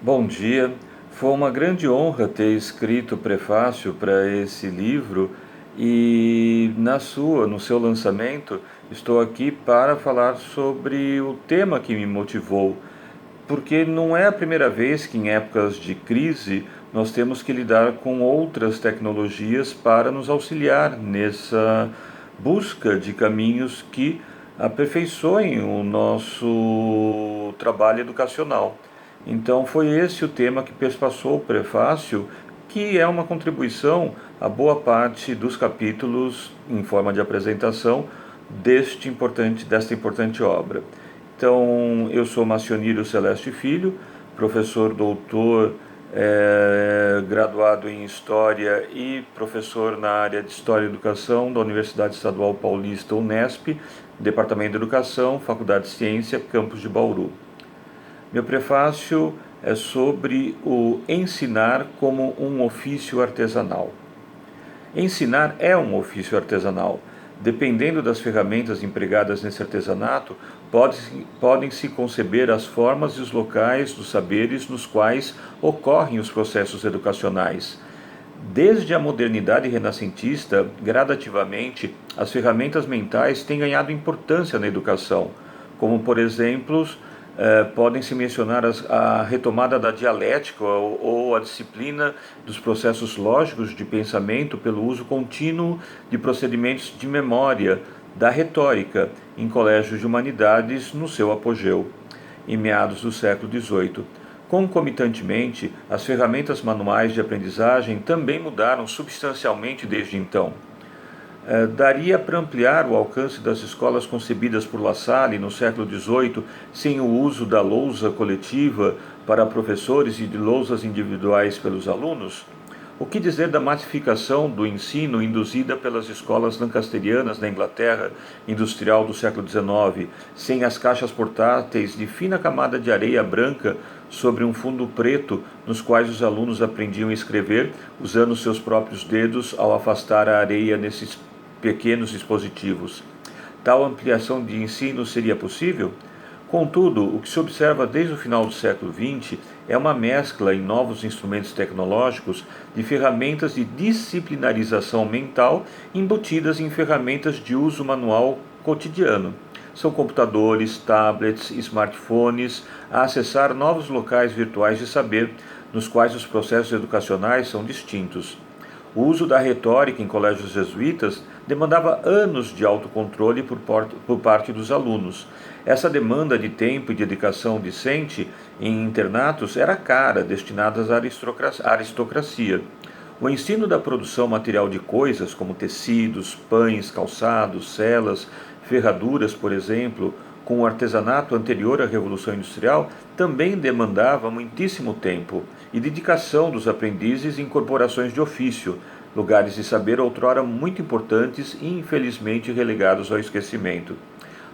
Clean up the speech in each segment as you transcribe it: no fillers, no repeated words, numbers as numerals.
Bom dia. Foi uma grande honra ter escrito o prefácio para esse livro e no seu lançamento, estou aqui para falar sobre o tema que me motivou, porque não é a primeira vez que em épocas de crise nós temos que lidar com outras tecnologias para nos auxiliar nessa busca de caminhos que aperfeiçoem o nosso trabalho educacional. Então foi esse o tema que perspassou o prefácio, que é uma contribuição a boa parte dos capítulos em forma de apresentação desta importante obra. Então, eu sou Macionírio Celeste Filho, professor doutor, graduado em História e professor na área de História e Educação da Universidade Estadual Paulista, Unesp, Departamento de Educação, Faculdade de Ciência, campus de Bauru. Meu prefácio é sobre o ensinar como um ofício artesanal. Ensinar é um ofício artesanal. Dependendo das ferramentas empregadas nesse artesanato, podem-se conceber as formas e os locais dos saberes nos quais ocorrem os processos educacionais. Desde a modernidade renascentista, gradativamente, as ferramentas mentais têm ganhado importância na educação, como, por exemplo, podem-se mencionar a retomada da dialética ou a disciplina dos processos lógicos de pensamento pelo uso contínuo de procedimentos de memória, da retórica, em colégios de humanidades no seu apogeu, em meados do século XVIII. Concomitantemente, as ferramentas manuais de aprendizagem também mudaram substancialmente desde então. Daria para ampliar o alcance das escolas concebidas por La Salle no século XVIII sem o uso da lousa coletiva para professores e de lousas individuais pelos alunos? O que dizer da massificação do ensino induzida pelas escolas lancasterianas na Inglaterra industrial do século XIX, sem as caixas portáteis de fina camada de areia branca sobre um fundo preto, nos quais os alunos aprendiam a escrever, usando seus próprios dedos ao afastar a areia nesses pequenos dispositivos? Tal ampliação de ensino seria possível? Contudo, o que se observa desde o final do século XX é uma mescla em novos instrumentos tecnológicos de ferramentas de disciplinarização mental embutidas em ferramentas de uso manual cotidiano. São computadores, tablets, smartphones a acessar novos locais virtuais de saber, nos quais os processos educacionais são distintos. O uso da retórica em colégios jesuítas demandava anos de autocontrole por parte dos alunos. Essa demanda de tempo e dedicação discente em internatos era cara, destinadas à aristocracia. O ensino da produção material de coisas, como tecidos, pães, calçados, celas, ferraduras, por exemplo, com o artesanato anterior à Revolução Industrial, também demandava muitíssimo tempo e dedicação dos aprendizes em corporações de ofício, lugares de saber outrora muito importantes e infelizmente relegados ao esquecimento.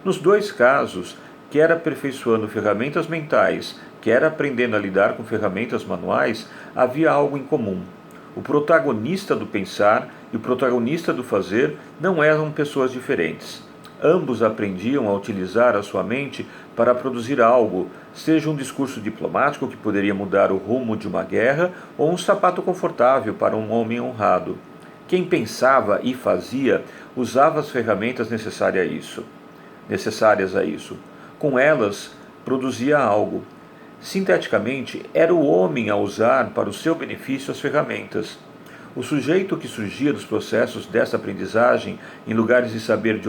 Nos dois casos, quer aperfeiçoando ferramentas mentais, quer aprendendo a lidar com ferramentas manuais, havia algo em comum. O protagonista do pensar e o protagonista do fazer não eram pessoas diferentes. Ambos aprendiam a utilizar a sua mente para produzir algo, seja um discurso diplomático que poderia mudar o rumo de uma guerra ou um sapato confortável para um homem honrado. Quem pensava e fazia usava as ferramentas necessárias a isso. Com elas, produzia algo. Sinteticamente, era o homem a usar para o seu benefício as ferramentas. O sujeito que surgia dos processos dessa aprendizagem em lugares de saber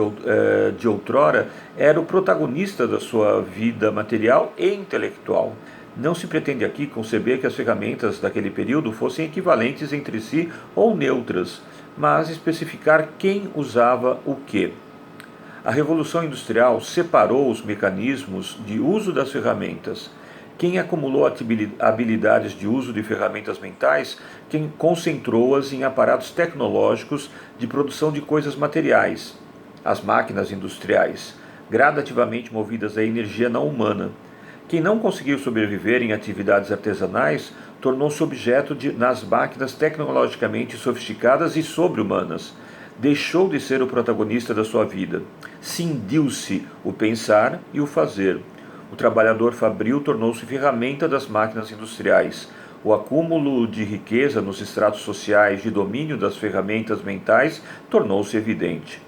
de outrora era o protagonista da sua vida material e intelectual. Não se pretende aqui conceber que as ferramentas daquele período fossem equivalentes entre si ou neutras, mas especificar quem usava o quê. A Revolução Industrial separou os mecanismos de uso das ferramentas. Quem acumulou habilidades de uso de ferramentas mentais, quem concentrou-as em aparatos tecnológicos de produção de coisas materiais, as máquinas industriais, gradativamente movidas a energia não humana. Quem não conseguiu sobreviver em atividades artesanais tornou-se objeto nas máquinas tecnologicamente sofisticadas e sobre-humanas. Deixou de ser o protagonista da sua vida. Cindiu-se o pensar e o fazer. O trabalhador fabril tornou-se ferramenta das máquinas industriais. O acúmulo de riqueza nos estratos sociais de domínio das ferramentas mentais tornou-se evidente.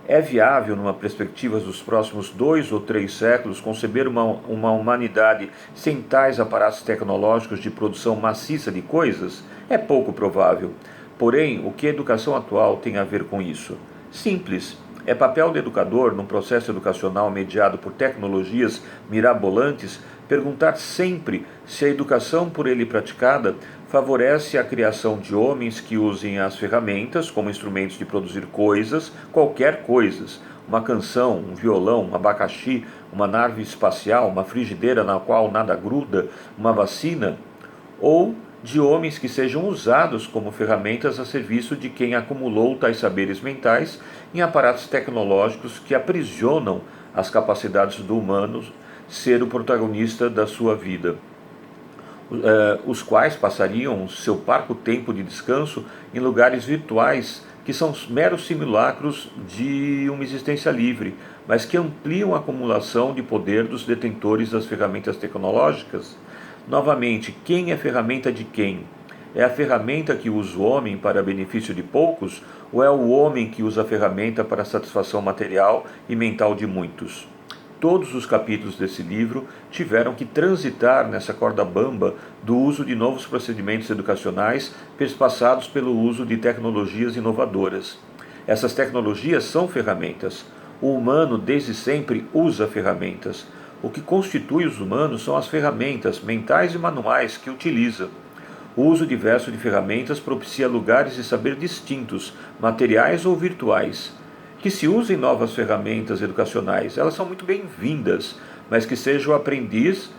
É viável, numa perspectiva dos próximos 2 ou 3 séculos, conceber uma humanidade sem tais aparatos tecnológicos de produção maciça de coisas? É pouco provável. Porém, o que a educação atual tem a ver com isso? Simples. É papel do educador, num processo educacional mediado por tecnologias mirabolantes, perguntar sempre se a educação por ele praticada favorece a criação de homens que usem as ferramentas como instrumentos de produzir coisas, qualquer coisas, uma canção, um violão, um abacaxi, uma nave espacial, uma frigideira na qual nada gruda, uma vacina, ou de homens que sejam usados como ferramentas a serviço de quem acumulou tais saberes mentais em aparatos tecnológicos que aprisionam as capacidades do humano ser o protagonista da sua vida, os quais passariam seu parco tempo de descanso em lugares virtuais que são meros simulacros de uma existência livre, mas que ampliam a acumulação de poder dos detentores das ferramentas tecnológicas. Novamente, quem é ferramenta de quem? É a ferramenta que usa o homem para benefício de poucos, ou é o homem que usa a ferramenta para a satisfação material e mental de muitos? Todos os capítulos desse livro tiveram que transitar nessa corda bamba do uso de novos procedimentos educacionais perspassados pelo uso de tecnologias inovadoras. Essas tecnologias são ferramentas. O humano desde sempre usa ferramentas. O que constitui os humanos são as ferramentas mentais e manuais que utiliza. O uso diverso de ferramentas propicia lugares de saber distintos, materiais ou virtuais. Que se usem novas ferramentas educacionais, elas são muito bem-vindas, mas que seja o aprendiz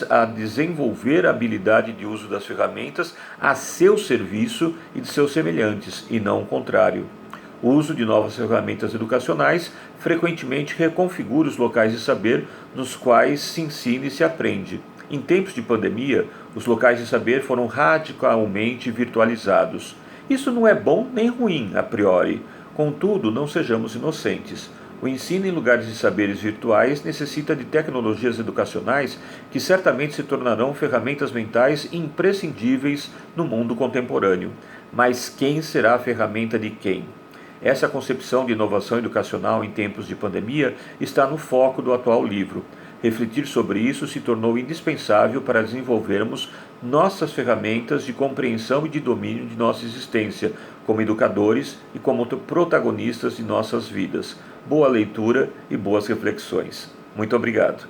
a desenvolver a habilidade de uso das ferramentas a seu serviço e de seus semelhantes, e não o contrário. O uso de novas ferramentas educacionais frequentemente reconfigura os locais de saber nos quais se ensina e se aprende. Em tempos de pandemia, os locais de saber foram radicalmente virtualizados. Isso não é bom nem ruim, a priori. Contudo, não sejamos inocentes. O ensino em lugares de saberes virtuais necessita de tecnologias educacionais que certamente se tornarão ferramentas mentais imprescindíveis no mundo contemporâneo. Mas quem será a ferramenta de quem? Essa concepção de inovação educacional em tempos de pandemia está no foco do atual livro. Refletir sobre isso se tornou indispensável para desenvolvermos nossas ferramentas de compreensão e de domínio de nossa existência, como educadores e como protagonistas de nossas vidas. Boa leitura e boas reflexões. Muito obrigado.